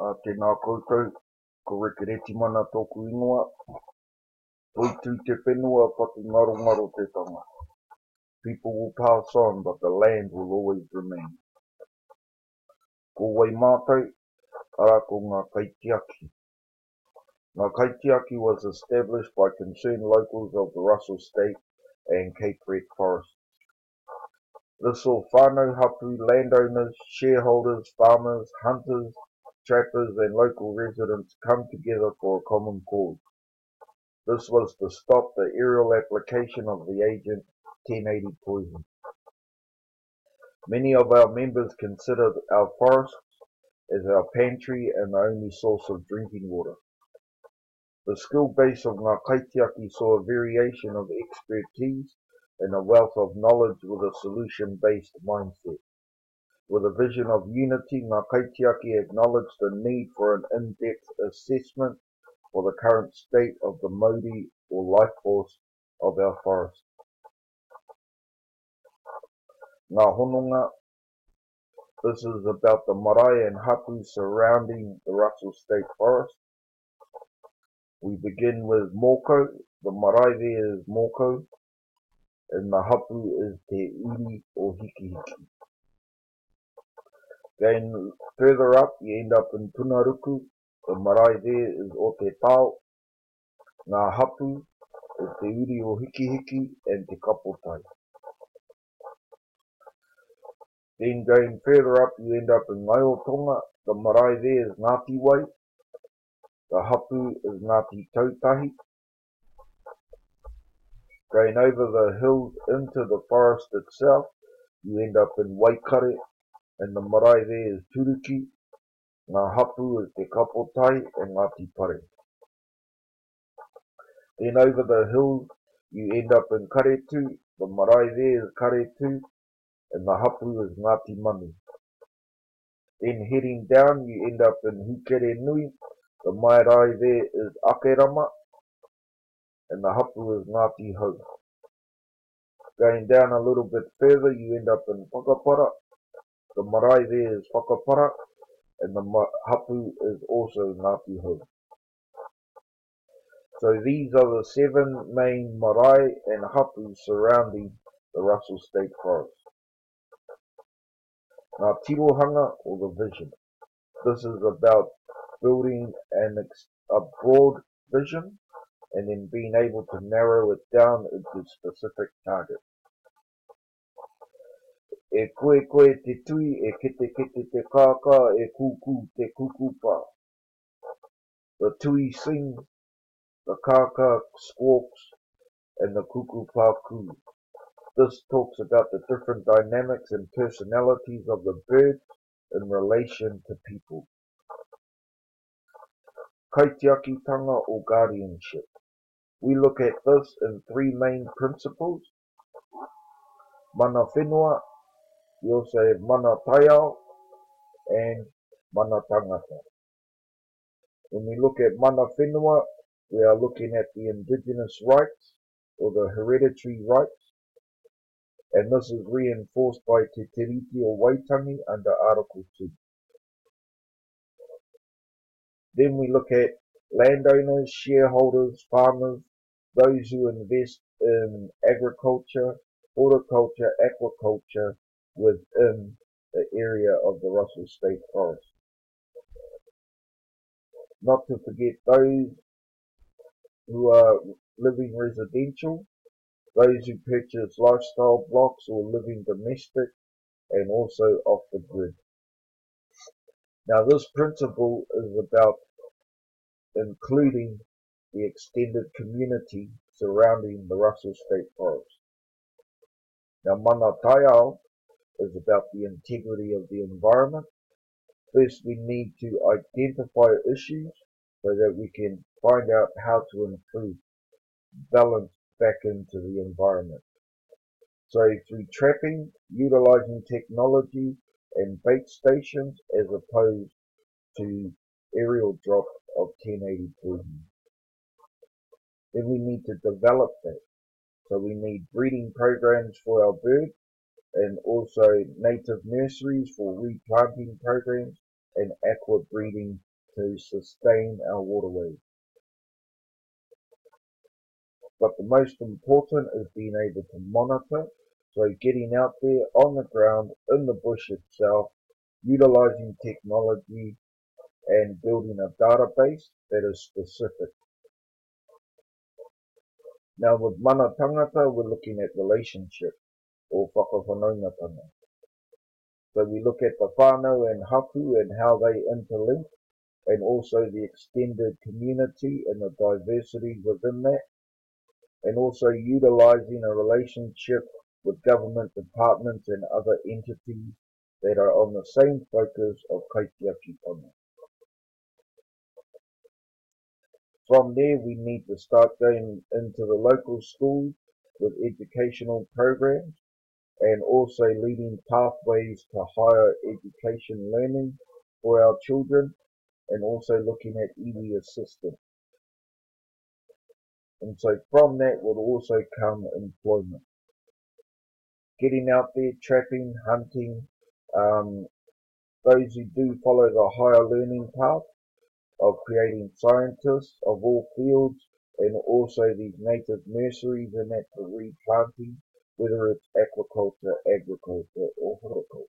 Tēnā koutou, ko rekereti mana tōku ingoa, toitu te whenua patu ngaro te tanga. People will pass on, but the land will always remain. Ko wai mātou, ara ko Ngā Kaitiaki. Ngā Kaitiaki was established by concerned locals of the Russel State and Cape Red Forest. This saw whānau hapū landowners, shareholders, farmers, hunters, trappers and local residents come together for a common cause. This was to stop the aerial application of the agent 1080 poison. Many of our members consider our forests as our pantry and the only source of drinking water. The skill base of Ngā Kaitiaki saw a variation of expertise and a wealth of knowledge with a solution-based mindset. With a vision of unity, Ngā Kaitiaki acknowledged the need for an in-depth assessment for the current state of the mauri or life force of our forest. Ngā hononga, this is about the marae and hapū surrounding the Russel State Forest. We begin with moko. The marae there is moko, and the hapū is te uri or hiki. Going further up, you end up in Tunaruku. The marae there is o te pao. Ngā hapū is te uri o hiki and te kapotai. Then going further up, you end up in Ngaiotonga. The marae there is Ngāti Wai. The hapū is Ngāti Tautahi. Going over the hills into the forest itself, you end up in Waikare, and the marae there is Turuki. Ngā hapū is te kapotai and Ngāti Pare. Then over the hills, you end up in Karetu. The marae there is Karetu, and the hapū is Ngāti Manu. Then heading down, you end up in Hukere Nui. The marae there is Akerama, and the hapū is Ngāti Hau. Going down a little bit further, you end up in Whakapara. The marae there is Whakapara, and the hapū is also Ngāti Hau. So these are the 7 main marae and hapū surrounding the Russel State Forest. Ngā tirohanga or the vision. This is about building a broad vision and then being able to narrow it down into specific targets. E koe te tui, e kete te kāka, e kuku te kukupa. The tui sings, the kāka squawks, and the kukupa coo. This talks about the different dynamics and personalities of the bird in relation to people. Kaitiakitanga or guardianship. We look at this in 3 main principles. Mana whenua, we also have mana taiao, and mana tangata. When we look at mana whenua, we are looking at the indigenous rights or the hereditary rights, and this is reinforced by te tiriti or waitangi under Article 2. Then we look at landowners, shareholders, farmers, those who invest in agriculture, horticulture, aquaculture within the area of the Russel State Forest. Not to forget those who are living residential, those who purchase lifestyle blocks or living domestic, and also off the grid. Now this principle is about including the extended community surrounding the Russel State Forest. Now mana taiao is about the integrity of the environment. First we need to identify issues so that we can find out how to improve balance back into the environment. So through trapping, utilizing technology and bait stations as opposed to aerial drop of 1080 poison. Then we need to develop that. So we need breeding programs for our birds and also native nurseries for replanting programs and aqua breeding to sustain our waterways. But the most important is being able to monitor, so getting out there on the ground, in the bush itself, utilizing technology and building a database that is specific. Now with mana tangata, we're looking at relationship or whakawhanaungatanga. So we look at the whānau and hapū and how they interlink, and also the extended community and the diversity within that, and also utilizing a relationship with government departments and other entities that are on the same focus of Kaitiaki tonga. From there, we need to start going into the local schools with educational programs and also leading pathways to higher education learning for our children, and also looking at iwi assistance. And so from that would also come employment. Getting out there, trapping, hunting, those who do follow the higher learning path of creating scientists of all fields, and also these native nurseries and that for replanting, whether it's aquaculture, agriculture or horticulture.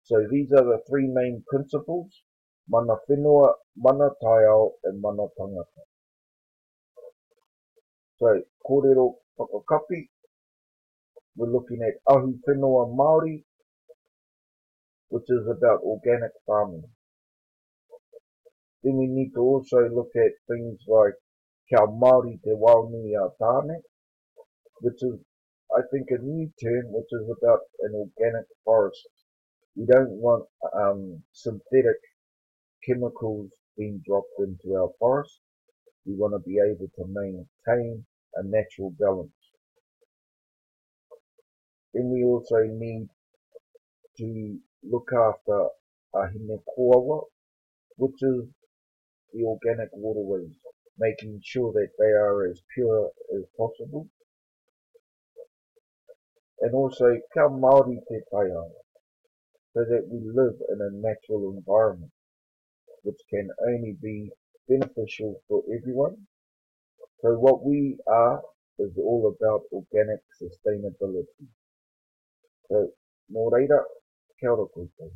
So these are the three main principles: mana whenua, mana taiao, and mana tangata. So, kōrero whakakapi, we're looking at ahu whenua Māori, which is about organic farming. Then we need to also look at things like kia Māori te waunui a tāne, which is, I think, a new term, which is about an organic forest. We don't want synthetic chemicals being dropped into our forest. We want to be able to maintain a natural balance. Then we also need to look after ahine koawa, which is the organic waterways, making sure that they are as pure as possible. And also ka Māori te taiao, so that we live in a natural environment, which can only be beneficial for everyone. So what we are is all about organic sustainability. So, nō reira, kia ora koutou.